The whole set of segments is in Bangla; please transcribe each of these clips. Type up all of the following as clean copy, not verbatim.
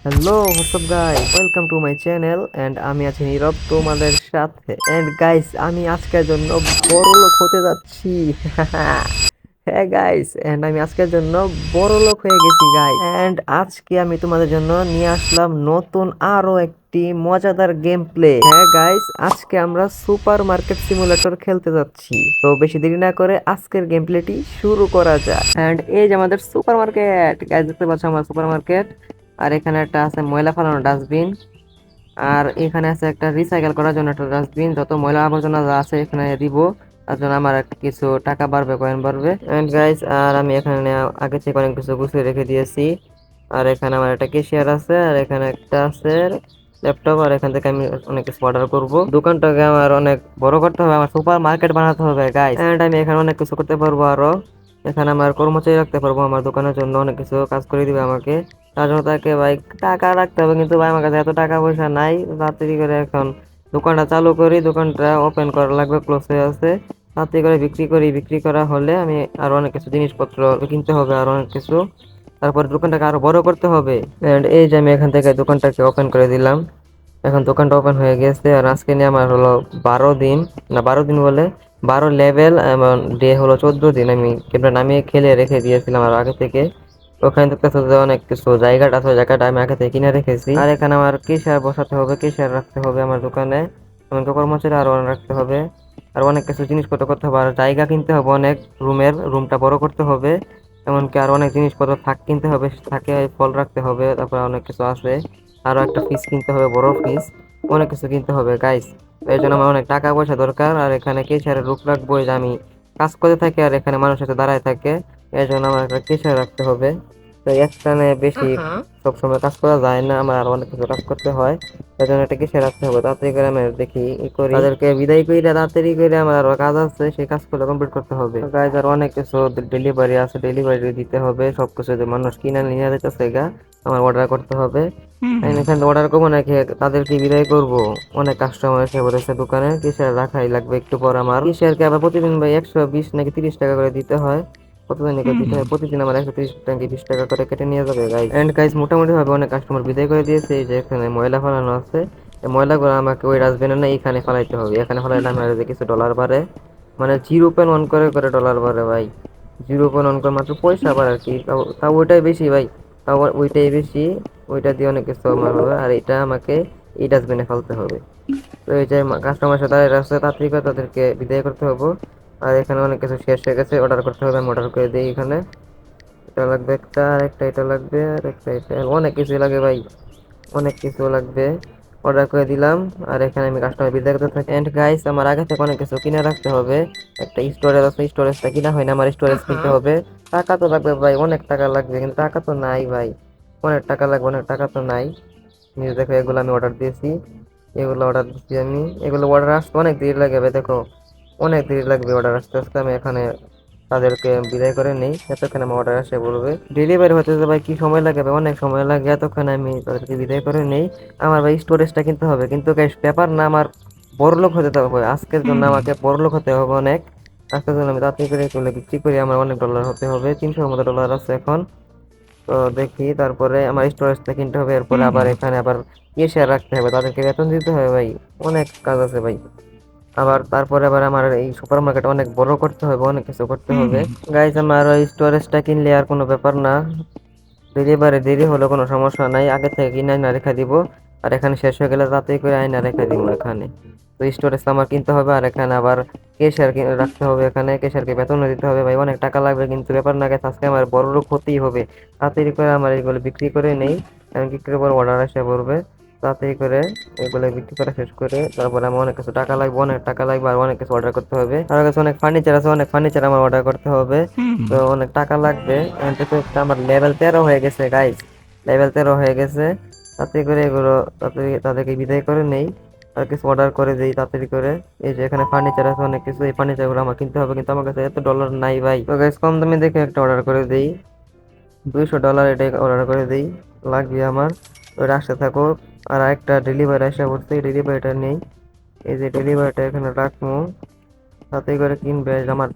Hello WhatsApp guys, welcome to my channel and আমি আছি নীরব তোমাদের সাথে। এন্ড গাইস, আমি আজকের জন্য বড়লোক হতে যাচ্ছি। হ্যাঁ গাইস, এন্ড আমি আজকের জন্য বড়লোক হয়ে গেছি গাইস। এন্ড আজকে আমি তোমাদের জন্য নিয়ে আসলাম নতুন আরো একটি মজাদার গেম প্লে। হ্যাঁ গাইস, আজকে আমরা সুপার মার্কেট সিমুলেটর খেলতে যাচ্ছি। তো বেশি দেরি না করে আজকের গেম প্লেটি শুরু করা যাক। এন্ড এই যে আমাদের সুপার মার্কেট গাইস, দেখতে পাচ্ছ আমার সুপার মার্কেট। আর এখানে একটা আছে ময়লা ফেলানোর ডাস্টবিন। আর এখানে আছে একটা রিসাইকেল করার জন্য একটা ডাস্টবিন। যত ময়লা আবর্জনা যা আছে এখানে দিব, তার জন্য আমার একটা কিছু টাকা বাড়বে, কয়েন বাড়বে। এন্ড গাইস, আর আমি এখানে আগে থেকে অনেক কিছু গুছিয়ে রেখে দিয়েছি। আর এখানে আমার একটা ক্যাশিয়ার আছে, আর এখানে একটা আছে ল্যাপটপ। আর এখান থেকে আমি অনেক কিছু অর্ডার করবো। দোকানটাকে আমার অনেক বড় করতে হবে, আমার সুপার মার্কেট বানাতে হবে গাইস। এন্ড আমি এখানে অনেক কিছু করতে পারবো আরো। এখানে আমার কর্মচারী রাখতে পারবো, আমার দোকানের জন্য অনেক কিছু কাজ করে দিবে আমাকে। তার জন্য তাকে ভাই টাকা রাখতে হবে, কিন্তু ভাই আমার কাছে এত টাকা পয়সা নাই। তাড়াতাড়ি করে এখন দোকানটা চালু করি, দোকানটা ওপেন করা লাগবে, ক্লোজ হয়ে আছে। তাড়াতাড়ি করে বিক্রি করি, বিক্রি করা হলে আমি আরো অনেক কিছু জিনিসপত্র কিনতে হবে, আরো অনেক কিছু। তারপর দোকানটাকে আরো বড় করতে হবে। এন্ড এই যে আমি এখান থেকে দোকানটাকে ওপেন করে দিলাম। এখন দোকানটা ওপেন হয়ে গেছে। আর আজকে নিয়ে আমার হলো 12 দিন, না 12 দিন বলে 12 লেভেল, এবং ডে হলো 14 দিন। আমি গেমটা নামিয়ে খেলে রেখে দিয়েছিলাম আর আগে থেকে। ওখানে দেখতেছো যে অনেক কিছু জায়গাটা আছে, ওই জায়গাটা আমি আগে থেকে কিনে রেখেছি। আর এখানে আমার কেশিয়ার বসাতে হবে, কেশিয়ার রাখতে হবে আমার দোকানে। এমনকি কর্মচারী আরো অনেক রাখতে হবে। আর অনেক কিছু জিনিসপত্র করতে হবে, আর জায়গা কিনতে হবে অনেক, রুমটা বড় করতে হবে। এমনকি আর অনেক জিনিসপত্র কিনতে হবে, থাকে ফল রাখতে হবে। তারপর অনেক কিছু আছে, আরো একটা ফ্রিজ কিনতে হবে, বড় ফ্রিজ। অনেক কিছু কিনতে হবে গাইস। এই জন্য আমার অনেক টাকা পয়সা দরকার। আর এখানে কেশিয়ারের লোক রাখবো, এই যে আমি কাজ করতে থাকি আর এখানে মানুষ এসে দাঁড়ায় থাকে। এই জন্য আমার একটা কেশিয়ার রাখতে হবে। তো একটানে বেশি সবসময় কাজ করা যায় না, আমার আরো অনেক কিছু কাজ করতে হয়। এই জন্য একটা কেশিয়ার রাখতে হবে। তাড়াতাড়ি করে আমি দেখি ই করি, তাদেরকে বিদায় করে তাড়াতাড়ি করে আমার আরো কাজ আছে, সেই কাজগুলো কমপ্লিট করতে হবে গাইজ। আর অনেক কিছু ডেলিভারি আছে, ডেলিভারি দিতে হবে। সবকিছু যে মানুষ কিনে নিয়ে যেতেছে গা, আমার অর্ডার করতে হবে। আমি এখানে অর্ডার করবো নাকি তাদেরকে বিদায় করবো। অনেক কাস্টমার এসে পড়েছে দোকানে, কিসের রাখাই লাগবে একটু পর। আমার কিসেরকে আবার প্রতিদিন ভাই 120 নাকি 30 টাকা করে দিতে হয়। কতদিন করে দিতে হয়? প্রতিদিন আমার 130 টাকা 20 টাকা করে কেটে নিয়ে যাবে গাইজ। এন্ড গাইজ, মোটামুটি ভাবে অনেক কাস্টমার বিদায় করে দিয়েছে। এই যে এখানে ময়লা ফেলানো আছে, এই ময়লাগুলো আমাকে ওই ডাস্টবিনে না এখানে ফেলাইতে হবে। এখানে ফেলাইলে আমার যে কিছু ডলার বাড়ে, মানে 0.1 করে করে ডলার বাড়ে ভাই। 0.1 করে মাত্র পয়সা বাড়ে আর কি, তাও তাও ওইটাই বেশি ভাই। তাও ওইটাই বেশি। ওইটা দিয়ে অনেক কিছু আমার হবে। আর এটা আমাকে এই ডাস্টবিনে ফেলতে হবে। তো এই যে কাস্টমার সাথে দাঁড়িয়ে আছে, তাড়াতাড়ি করে তাদেরকে বিদায় করতে হবে। আর এখানে অনেক কিছু শেষ হয়ে গেছে, অর্ডার করতে হবে। আমি অর্ডার করে দিই এখানে। এটা লাগবে একটা, আর একটা এটা লাগবে, আর একটা এটা, অনেক কিছু লাগে ভাই, অনেক কিছু লাগবে। অর্ডার করে দিলাম। আর এখানে আমি কাস্টমার বিদায় করতে থাকি। এন্ড গাইস, আমার আগে থেকে অনেক কিছু কিনে রাখতে হবে। একটা স্টোরেজ আছে, স্টোরেজটা কিনা হয় না, আমার স্টোরেজ কিনতে হবে। টাকা তো লাগবে ভাই, অনেক টাকা লাগবে, কিন্তু টাকা তো নাই ভাই। অনেক টাকা লাগবে, অনেক টাকা তো নাই। নিজে দেখো, এগুলো আমি অর্ডার দিয়েছি, এগুলো অর্ডার দিচ্ছি আমি। এগুলো অর্ডার আসতে অনেক দেরি লাগে ভাই, দেখো অনেক দেরি লাগবে অর্ডার আসতে আসতে। আমি এখানে তাদেরকে বিদায় করে নেই, এতক্ষণ আমার অর্ডার আসে বলবে। ডেলিভারি হতে তো ভাই কি সময় লাগে ভাই, অনেক সময় লাগে। এতক্ষণ আমি তাদেরকে বিদায় করে নেই। আমার ভাই স্টোরেজটা কিনতে হবে, কিন্তু গাইস ব্যাপার না, আমার বড়লোক হতে হবে আজকের জন্য, আমাকে বড়লোক হতে হবে অনেক। আজকের জন্য আমি তাড়াতাড়ি করে এগুলো বিক্রি করে আমার অনেক ডলার হতে হবে, 300-এর মতো ডলার আছে এখন। তো দেখি, তারপরে আমার স্টোরেজটা কিনতে হবে, এরপরে আবার এখানে আবার ক্যাশিয়ার রাখতে হবে, তাদেরকে বেতন দিতে হবে ভাই। অনেক কাজ আছে ভাই। আবার তারপরে আবার আমার এই সুপার মার্কেট অনেক বড় করতে হবে, অনেক কিছু করতে হবে গাইজ। আমার ওই স্টোরেজটা কিনলে আর কোনো ব্যাপার না, ডেলিভারি দেরি হলে কোনো সমস্যা নাই, আগে থেকে কিনে আইনা রেখে দিব। আর এখানে শেষ হয়ে গেলে তাতেই করে আইনা রেখে দিব এখানে। তো স্টোরেজ আমার কিনতে হবে। আর এখানে আবার কেশিয়ার রাখতে হবে, এখানে কেশিয়ারকে বেতন দিতে হবে ভাই, অনেক টাকা লাগবে। কিন্তু ব্যাপার না গেছে, আজকে আমার বড় লোক হতেই হবে। তাড়াতাড়ি করে আমার এইগুলো বিক্রি করে নেই, আমি বিক্রি করে অর্ডার এসে পড়বে। তাড়াতাড়ি করে এগুলো বিক্রি করা শেষ করে তারপরে আমার অনেক কিছু টাকা লাগবে, অনেক টাকা লাগবে। আর অনেক কিছু অর্ডার করতে হবে, আমার কাছে অনেক ফার্নিচার আছে, অনেক ফার্নিচার আমার অর্ডার করতে হবে। তো অনেক টাকা লাগবে। And দেখো, একটা আমার লেভেল 13 হয়ে গেছে গাইস, লেভেল 13 হয়ে গেছে। তাড়াতাড়ি করে এগুলো তাড়াতাড়ি তাদেরকে বিদায় করে নেই, আর কিছু অর্ডার করে দিই তাড়াতাড়ি করে। এই যে এখানে ফার্নিচার আছে অনেক কিছু, এই ফার্নিচার গুলো আমার কিনতে হবে, কিন্তু আমার কাছে এত ডলার নাই ভাই। তো গাইস, কম দামে দেখে একটা অর্ডার করে দিই, $200 এটাই অর্ডার করে দিই, লাগবে আমার। ওই আসতে থাকো। আর একটা ডেলিভারি আসা পড়ছে, ডেলিভারিটা নেই। এই যে ডেলিভারিটা এখানে রাখবো, তাতে করে কিনবে আমার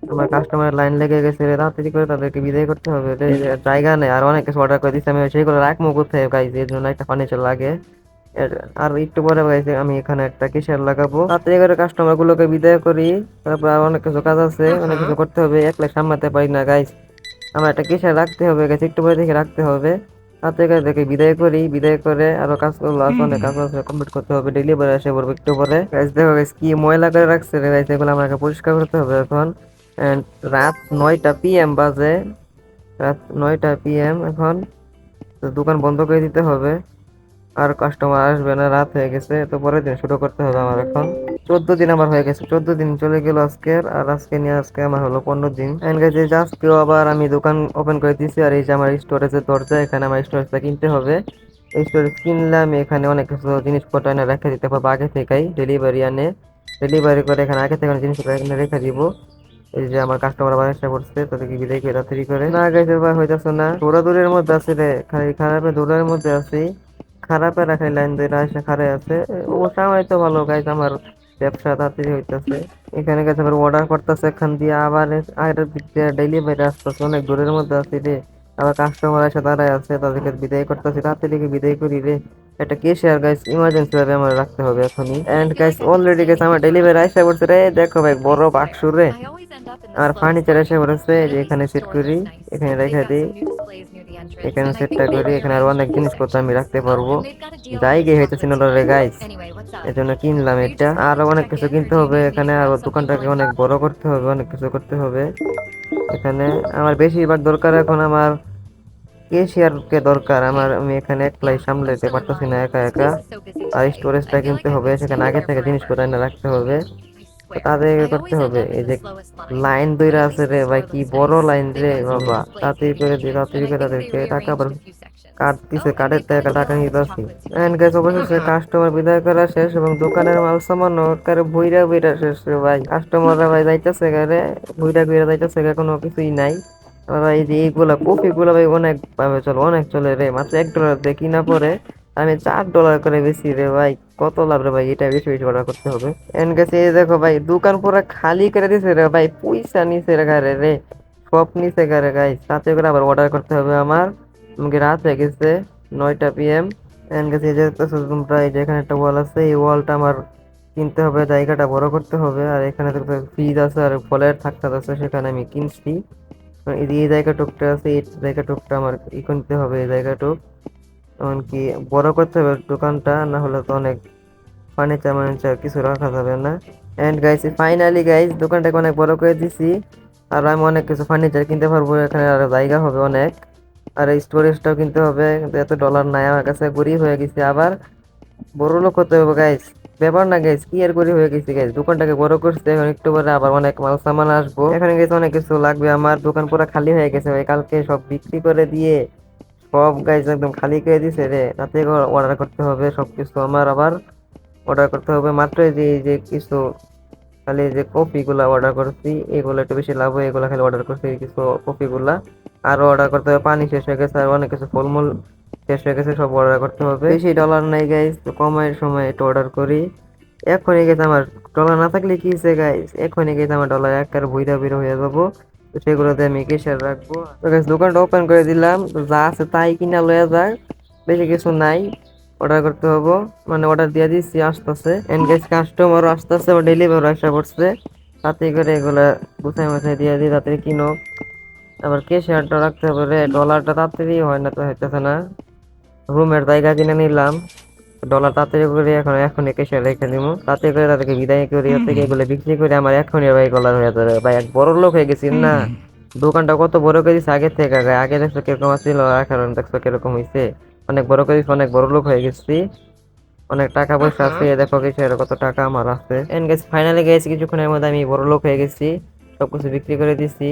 আমার কাস্টমার লাইন লেগে গেছে রে, তাড়াতাড়ি করে তাদেরকে বিদায় করতে হবে রে, জায়গা নেই, আর অনেক কিছু অর্ডার করে দিচ্ছি আমি, সেইগুলো রাখবো কোথায় গাইজ, এর জন্য একটা ফার্নিচার লাগে। আর একটু পরে গাইছে আমি এখানে একটা কিসের লাগাবো, তাড়াতাড়ি করে কাস্টমার গুলোকে বিদায় করি। তারপর আর অনেক কিছু কাজ আছে, অনেক কিছু করতে হবে, একলা সামলাতে পারি না গাইজ। আমার একটা কিসের রাখতে হবে গাইজ, একটু পরে দেখে রাখতে হবে। তাড়াতাড়ি করে দেখে বিদায় করি, বিদায় করে আরো কাজগুলো আছে, অনেক কাজ আছে কমপ্লিট করতে হবে, ডেলিভারি আসে পড়বে একটু পরে গাইজ। দেখো গাইজ কি ময়লা করে রাখছে রে গাইজ, এগুলো আমাকে পরিষ্কার করতে হবে এখন। And রাত 9টা PM বাজে, রাত 9টা PM এখন। তো দোকান বন্ধ করে দিতে হবে, আর কাস্টমার আসবে না, রাত হয়ে গেছে, তো পরের দিন শুরু করতে হবে আমার এখন। 14 দিন আমার হয়ে গেছে, 14 দিন চলে গেল আজকের, আর আজকে নিয়ে আজকে আমার হলো 15 দিন। এন্ড গাইস এই যে আজকেও আবার আমি দোকান ওপেন করে দিয়েছি, আর এই যে আমার স্টোরেজের দরজা, এখানে আমার স্টোরেজটা কিনতে হবে। এই স্টোরেজ কিনলে আমি এখানে অনেক কিছু জিনিসপত্র এনে রেখে দিতে পারবো আগে থেকেই, ডেলিভারি আনে, ডেলিভারি করে এখানে আগে থেকে জিনিসপত্র এখানে রেখে দিব। এই যে আমার কাস্টমার আবার এসে পড়ছে, তাদেরকে বিদায় করে তাড়াতাড়ি করে, না গাইছে ভাই হইতাছে না, দৌড়াদৌড়ির মধ্যে আছে রে, খালি খারাপে দৌড়ার মধ্যে আছি, খারাপে রাখাই লাইন দিয়ে এসে খারে আছে। ও সামাই তো ভালো গাইজ, আমার ব্যবসা তাড়াতাড়ি হইতাছে। এখানে গেছে আবার অর্ডার করতেছে এখান দিয়ে, আবার আগের দিক দিয়ে ডেলিভারি আসতেছে, অনেক দূরের মধ্যে আছি রে। আবার কাস্টমার এসে দাঁড়ায় আছে, তাদেরকে বিদায় করতেছি, তাড়াতাড়ি বিদায় করি রে। একটা কেশিয়ার গাইস ইমার্জেন্সি ভাবে আমার রাখতে হবে এখনই। এন্ড গাইস অলরেডি গেছে আমার ডেলিভারি আসা পড়ছে রে, দেখো ভাই বড় বাক্স রে, আর ফার্নিচার এসে পড়েছে, যে এখানে সেট করি, এখানে রেখে দিই, এখানে সেটটা করি, এখানে আরো অনেক জিনিসপত্র আমি রাখতে পারবো। যাই গে হইতেছি না রে গাইস, এর জন্য কিনলাম এটা, আরো অনেক কিছু কিনতে হবে এখানে, আর দোকানটাকে অনেক বড় করতে হবে, অনেক কিছু করতে হবে এখানে। আমার বেশিরভাগ দরকার এখন আমার কেশিয়ার কে দরকার আমার, আমি এখানে একলাই সামলাতে পারতেছি না একা একা। আর স্টোরেজটা কিনতে হবে, সেখানে আগে থেকে জিনিসপত্র এনে রাখতে হবে, তো তাদেরকে করতে হবে। এই যে লাইন দইরা আছে রে ভাই, কি বড় লাইন রে বাবা, তাড়াতাড়ি করে দিই, তাড়াতাড়ি করে তাদেরকে টাকা আবার কাটতিছে, কার্ডের থেকে টাকা নিতেছি। এন্ড গাইস অবশেষে কাস্টমার বিদায় করা শেষ, এবং দোকানের মাল সামান কারে বইরা বইরা শেষ রে ভাই, কাস্টমাররা ভাই যাইতেছে গারে, বইরা বইরা যাইতেছে গা, কোনো কিছুই নাই। আর এই যে এইগুলা কফি গুলা ভাই অনেক ভাবে চলে, অনেক চলে রে, মাত্র $1 দিয়ে কিনা পরে আমি $4 করে বেশি রে ভাই, কত লাভ রে ভাই, এটা বেশি বেশি অর্ডার করতে হবে। এন্ড গেছে এই দেখো ভাই দোকান পুরো খালি করে দিছে রে ভাই, পয়সা নিছে রে ঘরে রে, সব নিচে ঘরে গাইস, সাথে করে আবার অর্ডার করতে হবে আমার। আমাকে রাত হয়ে গেছে, 9টা PM। এন্ড গেছে এই যে তোমরা, এই যে এখানে একটা ওয়াল আছে, এই ওয়ালটা আমার কিনতে হবে, জায়গাটা বড় করতে হবে। আর এখানে দেখো ফ্রিজ আছে, আর ফলের থাকতা আছে, সেখানে আমি কিনছি। এই যে এই জায়গা টুকটা আছে, এই জায়গা টুকটা আমার কিনতে হবে, এই জায়গা টুক এমনকি বড় করতে হবে দোকানটা, না হলে তো অনেক ফার্নিচার মার্নিচার কিছু রাখা যাবে না। এন্ড গাইস ফাইনালি গাইস দোকানটাকে অনেক বড় করে দিছি, আর আমি অনেক কিছু ফার্নিচার কিনতে পারবো, এখানে আর জায়গা হবে অনেক, আর এই স্টোরেজটাও কিনতে হবে, কিন্তু এত ডলার নাই আমার কাছে, গরিব হয়ে গেছি, আবার বড় লোক হতে হবে গাইস। ব্যাপার না গাইস, কি আর গরিব হয়ে গেছি গাইস, দোকানটাকে বড় করতে এখন একটু পরে আবার অনেক মাল সামান আসবো, এখানে গেছে অনেক কিছু লাগবে, আমার দোকান পুরো খালি হয়ে গেছে ভাই, কালকে সব বিক্রি করে দিয়ে সব গাইস একদম খালি করে দিছে রে, তাতে অর্ডার করতে হবে সবকিছু আমার, আবার অর্ডার করতে হবে মাত্র এই যে কিছু, খালি এই যে কফি গুলা অর্ডার করছি, এগুলো একটু বেশি লাভ হয়, এগুলা খালি অর্ডার করছি কিছু কফি গুলা, আরো অর্ডার করতে হবে, পানি শেষ হয়ে গেছে, আর অনেক কিছু ফলমূল শেষ হয়ে গেছে, সব অর্ডার করতে হবে। বেশি ডলার নাই গাইস, তো কমের সময় একটু অর্ডার করি। এখনই গেছে আমার ডলার না থাকলে কি হয়েছে গাইস, এখনই গেছে আমার ডলার একবার ভুইরা বের হয়ে যাবো, তো সেগুলোতে আমি কেশার রাখবো। তো গাইস দোকানটা ওপেন করে দিলাম, তো যা আছে তাই কিনা লয়ে যাক, বেশি কিছু নাই, অর্ডার করতে হবো, মানে অর্ডার দিয়ে দিচ্ছি, আসতেছে। এন্ড গাইস কাস্টমারও আসতেছে, বা ডেলিভারি আসা পড়ছে, তাতে করে এগুলা গুছাই মাছাই দিয়ে দিই, তাড়াতাড়ি কিনো। আবার ক্যাশিয়ারটা রাখতে হবে রে, ডলারটা তাড়াতাড়ি হয় না, তো হইতেছে না। রুমের জায়গা কিনে নিলাম, ডলার তাড়াতাড়ি করে এখন এখনই ক্যাশিয়ার রেখে দিব, তাতে করে তাদেরকে বিদায় করি, থেকে এগুলো বিক্রি করে আমার এখনই ভাই ডলার হয়ে যাবে ভাই, এক বড় লোক হয়ে গেছি না। দোকানটা কত বড় করে দিচ্ছে আগে থেকে, আগে দেখছো কিরকম ছিল, এখন দেখছো কিরকম হয়েছে, অনেক বড় করে দিচ্ছে, অনেক বড় লোক হয়ে গেছি, অনেক টাকা পয়সা আছে, দেখো কিছু কত টাকা আমার আছে। এন্ড গেছে ফাইনালি গেছি কিছুক্ষণের মধ্যে আমি বড় লোক হয়ে গেছি, সবকিছু বিক্রি করে দিছি,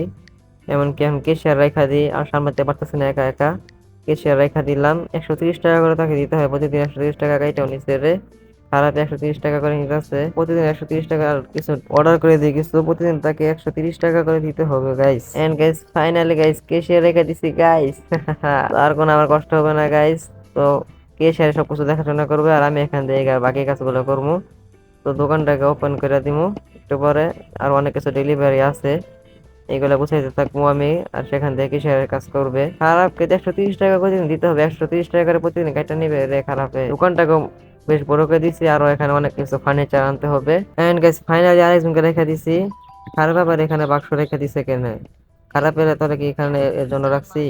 এমনকি এখন কেশিয়ার রেখা দিই, আর সামলাতে পারতেছি না একা একা, কেশিয়ার রেখা দিলাম, 130 টাকা করে তাকে দিতে হয় প্রতিদিন, 130 টাকা গাইটাও নিচ্ছে রে, খারাপে 130 টাকা করে নিতেছে প্রতিদিন, 130 টাকা, আর কিছু অর্ডার করে দিই কিছু, প্রতিদিন তাকে 130 টাকা করে দিতে হবে guys. And guys finally guys cashier রেখা দিছি গাইস, আর কোনো আমার কষ্ট হবে না গাইস। তো কেশিয়ার সবকিছু দেখাশোনা করবে, আর আমি এখান থেকে বাকি কাজগুলো করবো। তো দোকানটাকে ওপেন করে দিমু একটু পরে, আর অনেক কিছু ডেলিভারি আছে, এগুলো গুছাইতে থাকবো আমি। আর সেখান থেকে কিসের কাজ করবে, খারাপকে তো 130 টাকা প্রতিদিন দিতে হবে, 130 টাকা করে প্রতিদিন কাইটা নিবে রে খারাপে। দোকানটাকে বেশ বড় করে দিছি, আরো এখানে অনেক কিছু ফার্নিচার আনতে হবে। এন্ড গাইস ফাইনালি আরেকজনকে রেখে দিছি। খারাপ আবার এখানে বাক্স রেখে দিছে কেন? খারাপের তাহলে কি এখানে এর জন্য রাখছি?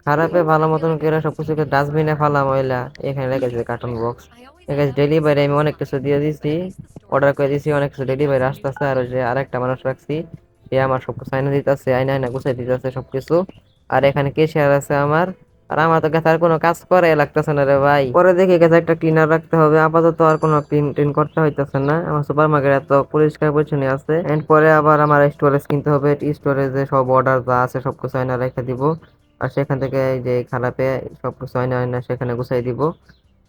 খারাপে ভালো মতন করে সবকিছুকে ডাস্টবিনে ফালাম হইলা, এখানে রেখেছে কার্টুন বক্স। ডেলিভারি আমি অনেক কিছু দিয়ে দিছি, অর্ডার করে দিছি, অনেক কিছু ডেলিভারি আসতেছে। আর ওই যে আরেকটা মানুষ রাখছি, সে আমার সব কিছু আইনা দিতেছে, আইনা আইনা গুছাই দিতেছে সবকিছু। আর এখানে ক্যাশিয়ার আছে আমার। আর আমার তো গেছে আর কোনো কাজ করে লাগতেছে না রে ভাই, পরে দেখি গেছে একটা ক্লিনার রাখতে হবে। আপাতত আর কোনো ক্লিন টিন করতে হইতেছে না, আমার সুপার মার্কেট এত পরিষ্কার পরিচ্ছন্ন আছে। এন্ড পরে আবার আমার স্টোরেজ কিনতে হবে, স্টোরেজে সব অর্ডার যা আছে সবকিছু আইনা রেখে দিব। আর সেখান থেকে এই যে খারাপে সবকিছু আইনা আইনা সেখানে গুছাই দিব।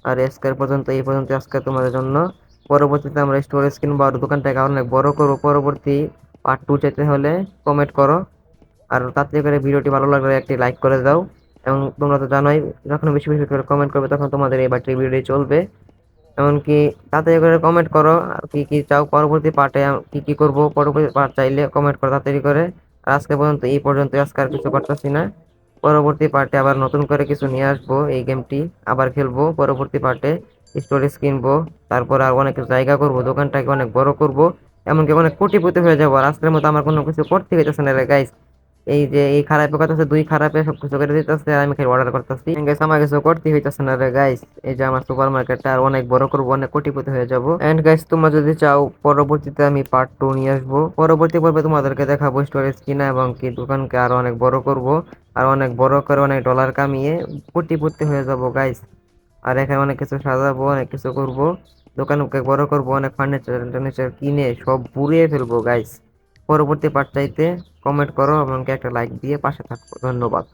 আর আজকের পর্যন্ত এই পর্যন্ত আজকে তোমাদের জন্য। পরবর্তীতে আমরা স্টোরেজ কিনবো আর দোকানটাকে অনেক বড় করবো। পরবর্তী পার্ট 2 যেতে হলে কমেন্ট করো। আর তাড়াতাড়ি করে ভিডিওটি ভালো লাগলে একটি লাইক করে দাও। এবং তোমরা তো জানোই, যখন বেশি বেশি করে কমেন্ট করবে তখন তোমাদের এই বাড়ির ভিডিও চলবে। এমনকি তাড়াতাড়ি করে কমেন্ট করো আর কি কি চাও পরবর্তী পার্টে, কি কি করব পরবর্তী পার্ট চাইলে কমেন্ট করো তাড়াতাড়ি করে। আর আজকে পর্যন্ত এই পর্যন্ত, আজকে আর কিছু করতেছি না। পরবর্তী পার্টে আবার নতুন করে কিছু নিয়ে আসবো, এই গেমটি আবার খেলবো পরবর্তী পার্টে। স্টোরেজ কিনবো, তারপর আর অনেক জায়গা করব, দোকানটাকে অনেক বড় করব, এমনকি অনেক কোটিপতি হয়ে যাবো। আর আজকের মতো আমার কোনো কিছু করতে হইতেছে না রে গাইস। এই যে এই খারাপের কথা হচ্ছে, দুই খারাপে সবকিছু করে দিতেছে আর আমি খালি অর্ডার করতেছি। গাইস আমার কিছু করতে হইতেছে না রে গাইস। এই যে আমার সুপার মার্কেটটা আর অনেক বড় করবো, অনেক কোটিপতি হয়ে যাব। এন্ড গাইস তোমরা যদি চাও পরবর্তীতে আমি পার্ট 2 নিয়ে আসবো, পরবর্তী পর্বে তোমাদেরকে দেখাবো স্টোরেজ কিনা এবং কি দোকানকে আরো অনেক বড় করব। আর অনেক বড় করে অনেক ডলার কামিয়ে কোটিপতি হয়ে যাব গাইস। আর এখানে অনেক কিছু সাজাবো, অনেক কিছু করব, দোকানকে বড় করব, অনেক ফার্নিচার টার্নিচার কিনে সব পুড়িয়ে ফেলবো গাইস। পরবর্তী পার্ট চাইতে কমেন্ট করো এবং একটা লাইক দিয়ে পাশে থাকো। ধন্যবাদ।